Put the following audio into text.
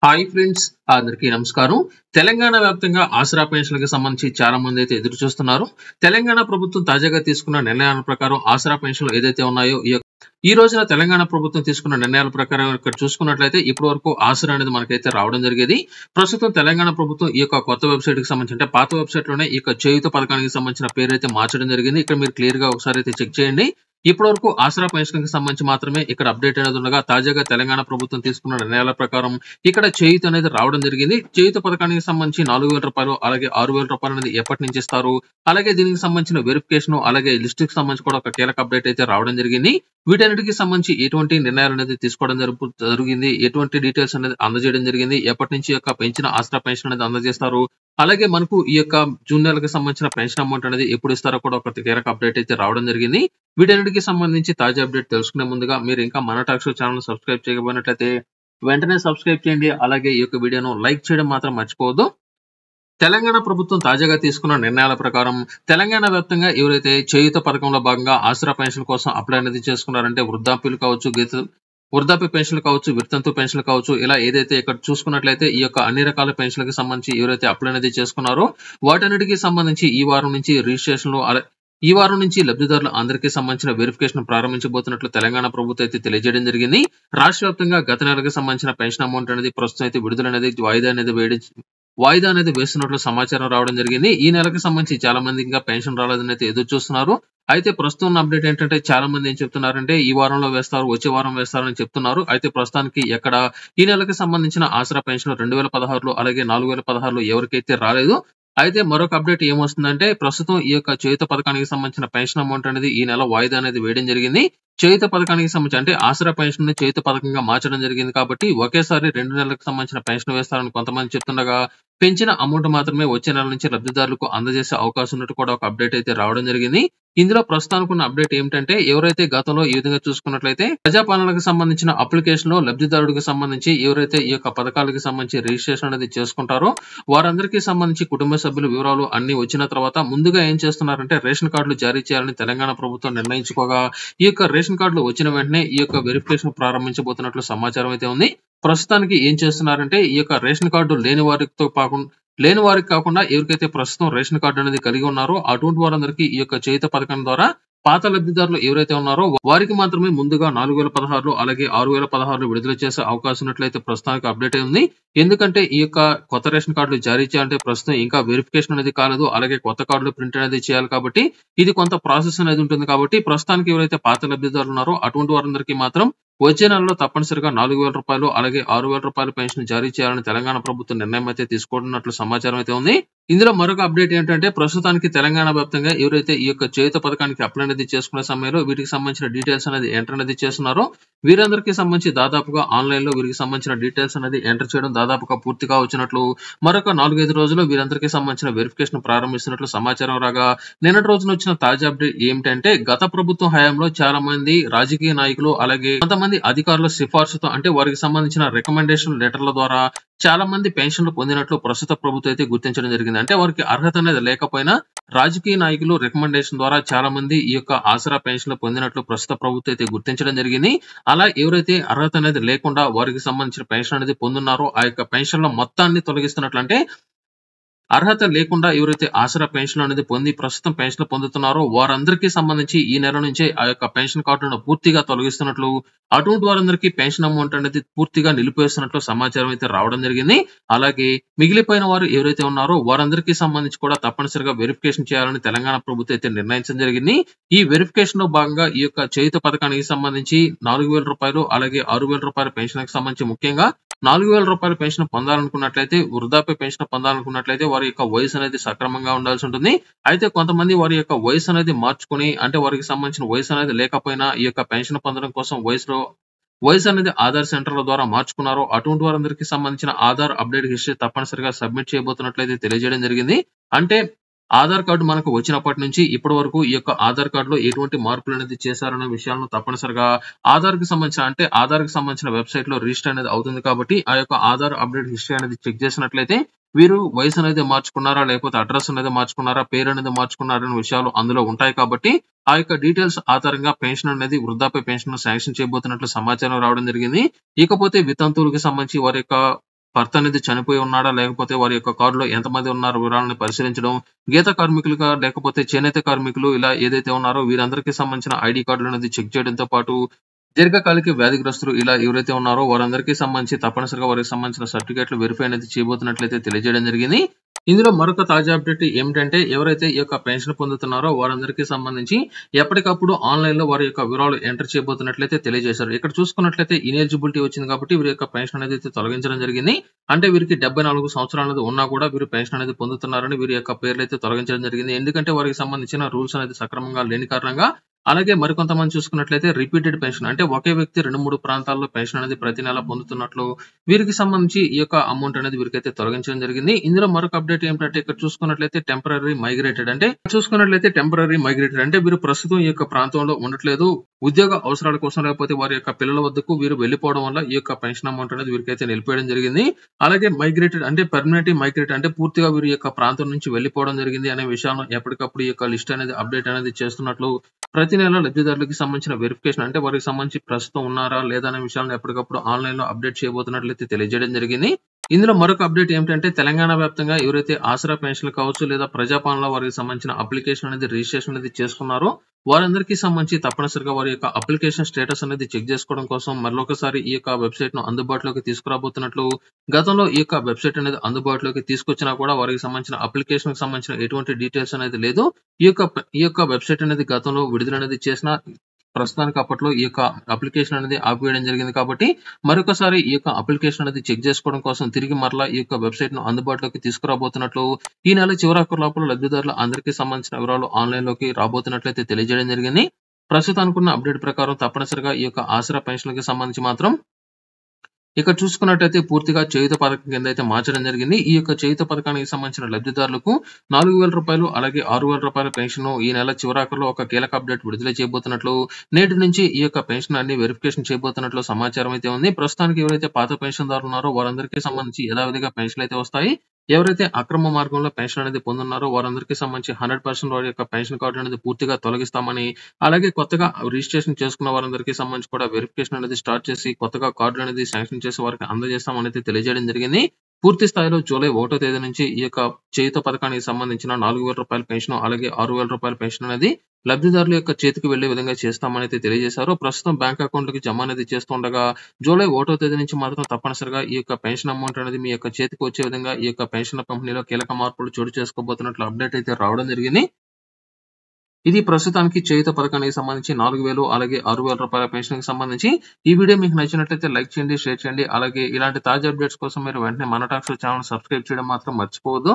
Hi friends, అందరికీ నమస్కారం. తెలంగాణ వ్యాప్తంగా ఆసరా పెన్షన్‌లకి సంబంధించి చాలా మంది అయితే ఎదురు చూస్తున్నారు. తెలంగాణ ప్రభుత్వం తాజాగా తీసుకున్న నిర్ణయాల ప్రకారం ఆసరా పెన్షన్‌లు ఏదైతే ఉన్నాయో ఈ రోజున తెలంగాణ ప్రభుత్వం తీసుకున్న నిర్ణయాల ప్రకారం ఇక్కడ చూసుకున్నట్లయితే ఇప్పటి వరకు ఆసరా అనేది మనకైతే రావడం జరిగేది. ప్రస్తుతం తెలంగాణ ప్రభుత్వం ఈ యొక్క కొత్త వెబ్‌సైట్‌కి సంబంధించి అంటే పాత వెబ్‌సైట్‌లోనే ఈ యొక్క చేయూత పథకానికి సంబంధించిన పేరైతే మార్చడం జరిగింది. ఇక్కడ మీరు క్లియర్‌గా ఒకసారి అయితే చెక్ చేయండి. ఇప్పటివరకు ఆసరా పెన్షన్‌కి సంబంధించి మాత్రమే ఇక్కడ అప్డేట్ అనేది ఉండగా తాజాగా తెలంగాణ ప్రభుత్వం తీసుకున్న నిర్ణయాల ప్రకారం ఇక్కడ చేయూత అనేది రావడం జరిగింది. చేయూత పథకానికి సంబంధించి రూ. 4,000 అలాగే రూ. 6,000 అనేది ఎప్పటి నుంచి ఇస్తారు, అలాగే దీనికి సంబంధించిన వెరిఫికేషన్ అలాగే లిస్ట్‌కి సంబంధించి కూడా ఒక కీలక అప్డేట్ అయితే రావడం జరిగింది. వీటన్నిటికి సంబంధించి ఎటువంటి నిర్ణయాలు అనేది తీసుకోవడం జరిగింది, ఎటువంటి డీటెయిల్స్ అనేది అందజేయడం జరిగింది, ఎప్పటి నుంచి యొక్క పెంచిన ఆసరా పెన్షన్ అనేది అందజేస్తారు, అలాగే మనకు ఈ యొక్క జూన్ నెలకు సంబంధించిన పెన్షన్ అమౌంట్ అనేది ఎప్పుడు ఇస్తారో కూడా ఒక కీలక అప్డేట్ అయితే రావడం జరిగింది. వీటన్నిటికి సంబంధించి తాజా అప్డేట్ తెలుసుకునే ముందుగా మీరు ఇంకా మన టాక్ షో ఛానల్ సబ్స్క్రైబ్ చేయకపోయినట్లయితే వెంటనే సబ్స్క్రైబ్ చేయండి. అలాగే ఈ యొక్క వీడియోను లైక్ చేయడం మాత్రం మర్చిపోవద్దు. తెలంగాణ ప్రభుత్వం తాజాగా తీసుకున్న నిర్ణయాల ప్రకారం తెలంగాణ వ్యాప్తంగా ఎవరైతే చేయూత పథకంలో భాగంగా ఆసరా పెన్షన్ కోసం అప్లై అనేది చేసుకున్నారంటే వృద్ధాప్యులు కావచ్చు, వృద్ధాప్య పెన్షన్లు కావచ్చు, వితంతు పెన్షన్లు కావచ్చు, ఇలా ఏదైతే ఇక్కడ చూసుకున్నట్లయితే ఈ యొక్క అన్ని రకాల పెన్షన్లకు సంబంధించి ఎవరైతే అప్లై అనేది చేసుకున్నారో వాటన్నిటికీ సంబంధించి ఈ వారం నుంచి రిజిస్ట్రేషన్లు ఈ వారం నుంచి లబ్ధిదారులు అందరికీ సంబంధించిన వెరిఫికేషన్ ప్రారంభించబోతున్నట్లు తెలంగాణ ప్రభుత్వం అయితే తెలియజేయడం జరిగింది. రాష్ట్ర వ్యాప్తంగా గత నెలకు సంబంధించిన పెన్షన్ అమౌంట్ అనేది ప్రస్తుతం అయితే విడుదల అనేది వాయిదా అనేది వేస్తున్నట్లు సమాచారం రావడం జరిగింది. ఈ నెలకు సంబంధించి చాలా మంది ఇంకా పెన్షన్ రాలేదని అయితే ఎదురు చూస్తున్నారు. అయితే ప్రస్తుతం ఉన్న అప్డేట్ ఏంటంటే చాలా మంది ఏం చెప్తున్నారంటే ఈ వారంలో వేస్తారు, వచ్చే వారం వేస్తారని చెప్తున్నారు. అయితే ప్రస్తుతానికి ఎక్కడ ఈ నెలకు సంబంధించిన ఆసరా పెన్షన్ 2016 అలాగే 4016 ఎవరికైతే రాలేదు. అయితే మరొక అప్డేట్ ఏమొస్తుందంటే ప్రస్తుతం ఈ యొక్క చేయూత పథకానికి సంబంధించిన పెన్షన్ అమౌంట్ అనేది ఈ నెల వాయిదా అనేది వేయడం జరిగింది. చేయూత పథకానికి సంబంధించి అంటే ఆసరా పెన్షన్ ని చేయూత పథకంగా మార్చడం జరిగింది కాబట్టి ఒకేసారి 2 నెలలకు సంబంధించిన పెన్షన్ వేస్తారని కొంతమంది చెప్తుండగా పెంచిన అమౌంట్ మాత్రమే వచ్చే నెల నుంచి లబ్ధిదారులకు అందజేసే అవకాశం ఉన్నట్టు కూడా ఒక అప్డేట్ అయితే రావడం జరిగింది. ఇందులో ప్రస్తుతానికి ఉన్న అప్డేట్ ఏమిటంటే ఎవరైతే గతంలో ఈ విధంగా చూసుకున్నట్లయితే ప్రజాపాలనకు సంబంధించిన అప్లికేషన్ లో లబ్ధిదారుడికి సంబంధించి ఎవరైతే ఈ యొక్క పథకాలకు సంబంధించి రిజిస్ట్రేషన్ అనేది చేసుకుంటారో వారందరికీ సంబంధించి కుటుంబ సభ్యుల వివరాలు అన్ని వచ్చిన తర్వాత ముందుగా ఏం చేస్తున్నారంటే రేషన్ కార్డులు జారీ చేయాలని తెలంగాణ ప్రభుత్వం నిర్ణయించుకోగా ఈ యొక్క రేషన్ కార్డులు వచ్చిన వెంటనే ఈ యొక్క వెరిఫికేషన్ ప్రారంభించబోతున్నట్లు సమాచారం అయితే ఉంది. ప్రస్తుతానికి ఏం చేస్తున్నారంటే ఈ యొక్క రేషన్ కార్డు లేని వారికి కాకుండా ఎవరికైతే ప్రస్తుతం రేషన్ కార్డు అనేది కలిగి ఉన్నారో అటువంటి వారందరికీ ఈ యొక్క చేయూత పథకం ద్వారా పాత లబ్ధిదారులు ఎవరైతే ఉన్నారో వారికి మాత్రమే ముందుగా 4016 అలాగే 6016 విడుదల చేసే అవకాశం ఉన్నట్లయితే ప్రస్తుతానికి అప్డేట్ అయింది. ఎందుకంటే ఈ యొక్క కొత్త రేషన్ కార్డులు జారీ చేయాలంటే ప్రస్తుతం ఇంకా వెరిఫికేషన్ అనేది కాలేదు, అలాగే కొత్త కార్డులు ప్రింట్ అనేది చేయాలి కాబట్టి ఇది కొంత ప్రాసెస్ అనేది ఉంటుంది. కాబట్టి ప్రస్తుతానికి ఎవరైతే పాత లబ్ధిదారులు ఉన్నారో అటువంటి వారందరికీ మాత్రం వచ్చే నెలలో తప్పనిసరిగా రూ. 4,000 అలాగే రూ. 6,000 పెన్షన్ జారీ చేయాలని తెలంగాణ ప్రభుత్వం నిర్ణయం అయితే తీసుకుంటున్నట్లు సమాచారం అయితే ఉంది. ఇందులో మరొక అప్డేట్ ఏంటంటే ప్రస్తుతానికి తెలంగాణ వ్యాప్తంగా ఎవరైతే ఈ యొక్క చేయూత పథకానికి అప్లై అనేది చేసుకునే సమయంలో వీటికి సంబంధించిన డీటెయిల్స్ అనేది ఎంటర్ అనేది చేస్తున్నారో వీరందరికీ సంబంధించి దాదాపుగా ఆన్లైన్ లో వీరికి సంబంధించిన డీటెయిల్స్ అనేది ఎంటర్ చేయడం దాదాపుగా పూర్తిగా వచ్చినట్లు మరొక 4-5 రోజుల్లో వీరందరికీ సంబంధించిన వెరిఫికేషన్ ప్రారంభిస్తున్నట్లు సమాచారం రాగా నిన్నటి రోజున వచ్చిన తాజా అప్డేట్ ఏమిటంటే గత ప్రభుత్వం హయాంలో చాలా మంది రాజకీయ నాయకులు అలాగే కొంతమంది అధికారుల సిఫార్సుతో అంటే వారికి సంబంధించిన రికమెండేషన్ లెటర్ల ద్వారా చాలా మంది పెన్షన్లు పొందినట్లు ప్రస్తుత ప్రభుత్వం అయితే గుర్తించడం జరిగింది. అంటే వారికి అర్హత అనేది లేకపోయినా రాజకీయ నాయకులు రికమెండేషన్ ద్వారా చాలా మంది ఈ యొక్క ఆసరా పెన్షన్లు పొందినట్లు ప్రస్తుత ప్రభుత్వం అయితే గుర్తించడం జరిగింది. అలా ఎవరైతే అర్హత అనేది లేకుండా వారికి సంబంధించిన పెన్షన్ అనేది పొందున్నారో ఆ యొక్క పెన్షన్ల మొత్తాన్ని తొలగిస్తున్నట్లు అంటే అర్హత లేకుండా ఎవరైతే ఆసరా పెన్షన్ అనేది పొంది ప్రస్తుతం పెన్షన్ పొందుతున్నారో వారందరికీ సంబంధించి ఈ నెల నుంచే ఆ యొక్క పెన్షన్ కార్డులను పూర్తిగా తొలగిస్తున్నట్లు అటువంటి వారందరికీ పెన్షన్ అమౌంట్ అనేది పూర్తిగా నిలిపేస్తున్నట్లు సమాచారం అయితే రావడం జరిగింది. అలాగే మిగిలిపోయిన వారు ఎవరైతే ఉన్నారో వారందరికీ సంబంధించి కూడా తప్పనిసరిగా వెరిఫికేషన్ చేయాలని తెలంగాణ ప్రభుత్వం అయితే నిర్ణయించడం జరిగింది. ఈ వెరిఫికేషన్ లో భాగంగా ఈ యొక్క చేయూత పథకానికి సంబంధించి రూ. 4,000 అలాగే రూ. 6,000 పెన్షన్ కి సంబంధించి ముఖ్యంగా రూ. 4,000 పెన్షన్ పొందాలనుకున్నట్లయితే వృద్ధాప్య పెన్షన్ పొందాలనుకున్నట్లయితే వారి యొక్క వయసు అనేది సక్రమంగా ఉండాల్సి ఉంటుంది. అయితే కొంతమంది వారి యొక్క వయసు అనేది మార్చుకుని అంటే వారికి సంబంధించిన వయసు అనేది లేకపోయినా ఈ యొక్క పెన్షన్ పొందడం కోసం వయసు అనేది ఆధార్ సెంటర్ల ద్వారా మార్చుకున్నారో అటువంటి వారందరికీ సంబంధించిన ఆధార్ అప్డేట్ హిస్టరీ తప్పనిసరిగా సబ్మిట్ చేయబోతున్నట్లయితే తెలియజేయడం జరిగింది. అంటే ఆధార్ కార్డు మనకు వచ్చినప్పటి నుంచి ఇప్పటి వరకు ఈ యొక్క ఆధార్ కార్డులో ఎటువంటి మార్పులు అనేది చేశారనే విషయాలను తప్పనిసరిగా ఆధార్ కి సంబంధించిన వెబ్సైట్ లో రిజిస్టర్ అనేది అవుతుంది. కాబట్టి ఆ యొక్క ఆధార్ అప్డేట్ హిస్టరీ అనేది చెక్ చేసినట్లయితే వీరు వయసు అనేది మార్చుకున్నారా లేకపోతే అడ్రస్ అనేది మార్చుకున్నారా పేరు అనేది మార్చుకున్నారా అనే విషయాలు అందులో ఉంటాయి. కాబట్టి ఆ యొక్క డీటెయిల్స్ ఆధారంగా పెన్షన్ అనేది వృద్ధాప్య పెన్షన్ శాంక్షన్ చేయబోతున్నట్లు సమాచారం రావడం జరిగింది. ఇకపోతే వితంతువులకు సంబంధించి వారి యొక్క భర్త అనేది చనిపోయి ఉన్నాడా? లేకపోతే వారి యొక్క కార్డ్‌లో ఎంతమంది ఉన్నారు? వివరాలను పరిశీలించడం, గీత కార్మికులుగా లేకపోతే చేనేత కార్మికులు ఇలా ఏదైతే ఉన్నారో వీరందరికీ సంబంధించిన ఐడీ కార్డులనేది చెక్ చేయడంతో పాటు దీర్ఘకాలిక వ్యాధిగ్రస్తులు ఇలా ఎవరైతే ఉన్నారో వారందరికీ సంబంధించి తప్పనిసరిగా వారికి సంబంధించిన సర్టిఫికేట్లు వెరిఫై అనేది చేయబోతున్నట్లయితే తెలియజేయడం జరిగింది. ఇందులో మరొక తాజా అప్డేట్ ఏమిటంటే ఎవరైతే ఈ యొక్క పెన్షన్ పొందుతున్నారో వారందరికీ సంబంధించి ఎప్పటికప్పుడు ఆన్‌లైన్‌లో వారి యొక్క వివరాలు ఎంటర్ చేయబోతున్నట్లయితే తెలియజేశారు. ఇక్కడ చూసుకున్నట్లయితే ఇనెలిజిబిలిటీ వచ్చింది కాబట్టి వీరి యొక్క పెన్షన్ అనేది అయితే తొలగించడం జరిగింది. అంటే వీరికి 74 సంవత్సరాలు అనేది ఉన్నా కూడా వీరు పెన్షన్ అనేది పొందుతున్నారని వీరి యొక్క పేర్లైతే తొలగించడం జరిగింది. ఎందుకంటే వారికి సంబంధించిన రూల్స్ అనేది సక్రమంగా లేని కారణంగా అలాగే మరికొంతమంది చూసుకున్నట్లయితే రిపీటెడ్ పెన్షన్ అంటే ఒకే వ్యక్తి 2, 3 ప్రాంతాల్లో పెన్షన్ అనేది ప్రతి నెల పొందుతున్నట్లు వీరికి సంబంధించి ఈ యొక్క అమౌంట్ అనేది వీరికైతే తొలగించడం జరిగింది. ఇందులో మరొక అప్డేట్ ఏమిటంటే ఇక్కడ చూసుకున్నట్లయితే టెంపరరీ మైగ్రేటెడ్ అంటే వీరు ప్రస్తుతం ఈ యొక్క ప్రాంతంలో ఉండట్లేదు. ఉద్యోగ అవసరాల కోసం లేకపోతే వారి యొక్క పిల్లల వద్దకు వీరు వెళ్లిపోవడం వల్ల ఈ యొక్క పెన్షన్ అమౌంట్ అనేది వీరికైతే నిలిపేయడం జరిగింది. అలాగే మైగ్రేటెడ్ అంటే పర్మనెంట్లీ మైగ్రేట్ అంటే పూర్తిగా వీరి యొక్క ప్రాంతం నుంచి వెళ్లిపోవడం జరిగింది అనే విషయాలను ఎప్పటికప్పుడు ఈ యొక్క లిస్ట్ అనేది అప్డేట్ అనేది చేస్తున్నట్లు ప్రతి నెల లబ్ధిదారులకు సంబంధించిన వెరిఫికేషన్ అంటే వారికి సంబంధించి ప్రస్తుతం ఉన్నారా లేదా అనే విషయాలను ఎప్పటికప్పుడు ఆన్‌లైన్ లో అప్డేట్ చేయబోతున్నట్లయితే తెలియజేయడం జరిగింది. ఇందులో మరొక అప్డేట్ ఏమిటంటే తెలంగాణ వ్యాప్తంగా ఎవరైతే ఆసరా పెన్షన్లు కావచ్చు లేదా ప్రజాపాలనలో వారికి సంబంధించిన అప్లికేషన్ అనేది రిజిస్ట్రేషన్ అనేది చేసుకున్నారో వారందరికీ సంబంధించి తప్పనిసరిగా వారి యొక్క అప్లికేషన్ స్టేటస్ అనేది చెక్ చేసుకోవడం కోసం మరొకసారి ఈ యొక్క వెబ్సైట్ ను అందుబాటులోకి తీసుకురాబోతున్నట్లు గతంలో ఈ యొక్క వెబ్సైట్ అనేది అందుబాటులోకి తీసుకొచ్చినా కూడా వారికి సంబంధించిన అప్లికేషన్ కి సంబంధించిన ఎటువంటి డీటెయిల్స్ అనేది లేదు. ఈ యొక్క వెబ్సైట్ అనేది గతంలో విడుదల అనేది చేసిన ప్రస్తుతానికి అప్పట్లో ఈ యొక్క అప్లికేషన్ అనేది ఆపివేయడం జరిగింది కాబట్టి మరొకసారి ఈ యొక్క అప్లికేషన్ అనేది చెక్ చేసుకోవడం కోసం తిరిగి మరలా ఈ యొక్క వెబ్సైట్ ను అందుబాటులోకి తీసుకురాబోతున్నట్లు ఈ నెల చివరాఖరు లోపల లబ్ధిదారుల అందరికీ సంబంధించిన వివరాలు ఆన్‌లైన్ లోకి రాబోతున్నట్లయితే తెలియజేయడం జరిగింది. ప్రస్తుతానికున్న అప్డేట్ ప్రకారం తప్పనిసరిగా ఈ యొక్క ఆసరా పెన్షన్‌లకి సంబంధించి మాత్రం ఇక్కడ చూసుకున్నట్లయితే పూర్తిగా చేయూత పథకం కింద అయితే మార్చడం జరిగింది. ఈ యొక్క చేయూత పథకానికి సంబంధించిన లబ్ధిదారులకు రూ. 4,000 అలాగే రూ. 6,000 పెన్షన్ ఈ నెల చివరాఖరులో ఒక కీలక అప్డేట్ విడుదల చేయబోతున్నట్లు నేటి నుంచి ఈ యొక్క పెన్షన్ అన్ని వెరిఫికేషన్ చేయబోతున్నట్లు సమాచారం అయితే ఉంది. ప్రస్తుతానికి ఎవరైతే పాత పెన్షన్దారులు ఉన్నారో వారందరికీ సంబంధించి యథావిధిగా పెన్షన్లు అయితే వస్తాయి. ఎవరైతే అక్రమ మార్గంలో పెన్షన్ అనేది పొందున్నారో వారందరికీ సంబంధించి 100% వారి యొక్క పెన్షన్ కార్డు అనేది పూర్తిగా తొలగిస్తామని అలాగే కొత్తగా రిజిస్ట్రేషన్ చేసుకున్న వారందరికీ సంబంధించి కూడా వెరిఫికేషన్ అనేది స్టార్ట్ చేసి కొత్తగా కార్డులు అనేది శాంక్షన్ చేసి వారికి అందజేస్తామని అయితే తెలియజేయడం జరిగింది. పూర్తి స్థాయిలో జూలై 1వ తేదీ నుంచి ఈ యొక్క చేయూత పథకానికి సంబంధించిన రూ. 4,000 పెన్షన్ అలాగే రూ. 6,000 పెన్షన్ అనేది లబ్ధిదారుల యొక్క చేతికి వెళ్లే విధంగా చేస్తామని అయితే తెలియజేశారు. ప్రస్తుతం బ్యాంక్ అకౌంట్‌లకి జమ అనేది చేస్తుండగా జూలై 1వ తేదీ నుంచి మాత్రం తప్పనిసరిగా ఈ యొక్క పెన్షన్ అమౌంట్ అనేది మీ యొక్క చేతికి వచ్చే విధంగా ఈ యొక్క పెన్షన్ పంపిణీలో కీలక మార్పులు చోటు చేసుకోబోతున్నట్లు అప్డేట్ అయితే రావడం జరిగింది. ఇది ప్రస్తుతానికి చేయూత పథకానికి సంబంధించి 4,000 అలాగే రూ. 6,000 పెన్షన్‌కి సంబంధించి ఈ వీడియో మీకు నచ్చినట్లయితే లైక్ చేయండి, షేర్ చేయండి. అలాగే ఇలాంటి తాజా అప్డేట్స్ కోసం మీరు వెంటనే మన టాక్స్ ఛానల్ సబ్స్క్రైబ్ చేయడం మాత్రం మర్చిపోవద్దు.